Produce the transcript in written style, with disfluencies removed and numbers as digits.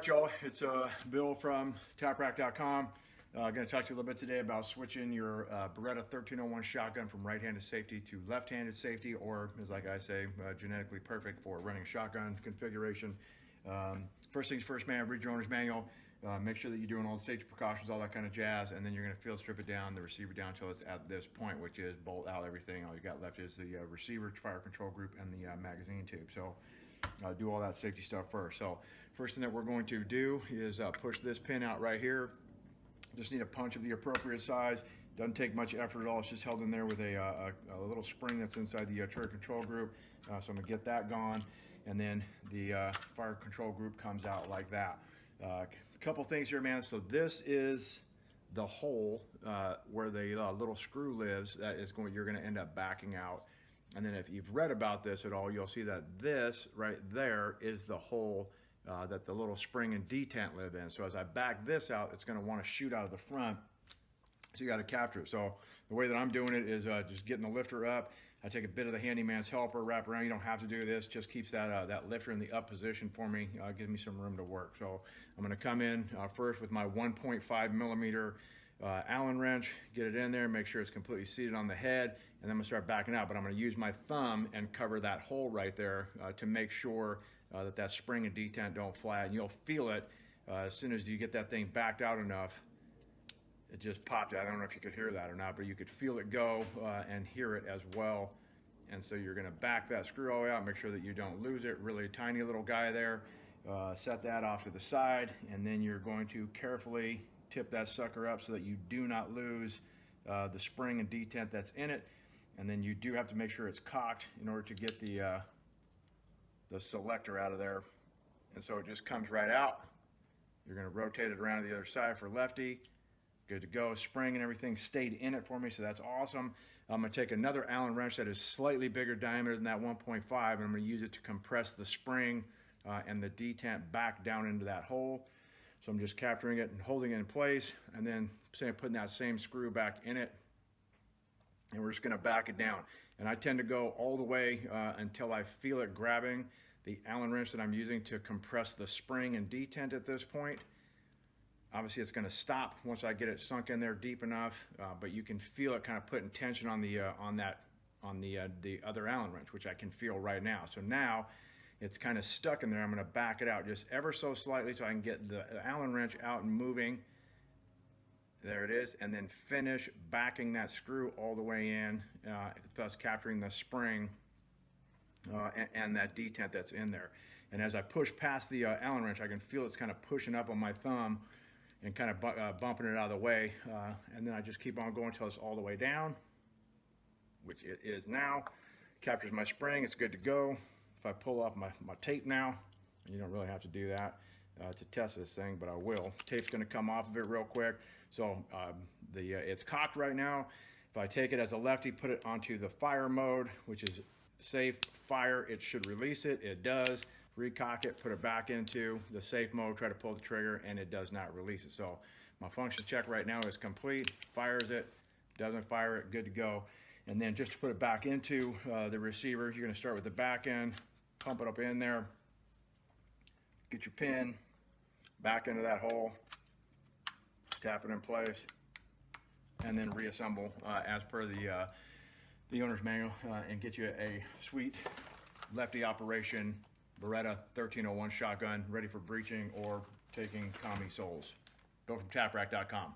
right, y'all. It's Bill from taprack.com. I'm going to talk to you a little bit today about switching your Beretta 1301 shotgun from right-handed safety to left-handed safety, or as like I say, genetically perfect for running shotgun configuration. First things first, man, read your owner's manual. Make sure that you're doing all the safety precautions, all that kind of jazz, and then you're going to field strip it down, the receiver down until it's at this point, which is bolt out everything. All you got left is the receiver, fire control group, and the magazine tube. So do all that safety stuff first. So first thing that we're going to do is push this pin out right here. Just need a punch of the appropriate size. Doesn't take much effort at all. It's just held in there with a little spring that's inside the trigger control group. So I'm gonna get that gone, and then the fire control group comes out like that. Couple things here, man. So this is the hole where the little screw lives. That is you're going to end up backing out. And then if you've read about this at all, you'll see that this right there is the hole that the little spring and detent live in. So as I back this out, it's going to want to shoot out of the front. So you got to capture it. So the way that I'm doing it is just getting the lifter up. I take a bit of the handyman's helper, wrap around. You don't have to do this. Just keeps that that lifter in the up position for me. Gives me some room to work. So I'm going to come in first with my 1.5 millimeter Allen wrench, get it in there, make sure it's completely seated on the head, and then I'm going to start backing out. But I'm going to use my thumb and cover that hole right there to make sure that that spring and detent don't fly. And you'll feel it as soon as you get that thing backed out enough. It just popped out. I don't know if you could hear that or not, but you could feel it go and hear it as well. And so you're going to back that screw all the way out, make sure that you don't lose it. Really tiny little guy there. Set that off to the side, and then you're going to carefully tip that sucker up so that you do not lose the spring and detent that's in it. And then you do have to make sure it's cocked in order to get the selector out of there. And so it just comes right out. You're going to rotate it around to the other side for lefty. Good to go. Spring and everything stayed in it for me, so that's awesome. I'm going to take another Allen wrench that is slightly bigger diameter than that 1.5, and I'm going to use it to compress the spring and the detent back down into that hole. So I'm just capturing it and holding it in place, and then putting that same screw back in it, and we're just going to back it down. And I tend to go all the way until I feel it grabbing the Allen wrench that I'm using to compress the spring and detent at this point. Obviously, it's going to stop once I get it sunk in there deep enough, but you can feel it kind of putting tension on the other Allen wrench, which I can feel right now. So now it's kind of stuck in there. I'm going to back it out just ever so slightly so I can get the Allen wrench out and moving. There it is, and then finish backing that screw all the way in, thus capturing the spring and that detent that's in there. And as I push past the Allen wrench, I can feel it's kind of pushing up on my thumb and kind of bumping it out of the way. And then I just keep on going until it's all the way down, which it is now. Captures my spring, it's good to go. If I pull off my tape now, you don't really have to do that to test this thing, but I will. Tape's gonna come off of it real quick. So it's cocked right now. If I take it as a lefty, put it onto the fire mode, which is safe fire, it should release it. It does. Recock it, put it back into the safe mode, try to pull the trigger, and it does not release it. So my function check right now is complete. Fires it, doesn't fire it, good to go. And then just to put it back into the receiver, you're going to start with the back end, pump it up in there, get your pin back into that hole, tap it in place, and then reassemble as per the owner's manual, and get you a sweet lefty operation Beretta 1301 shotgun ready for breaching or taking commie souls. Go from taprack.com.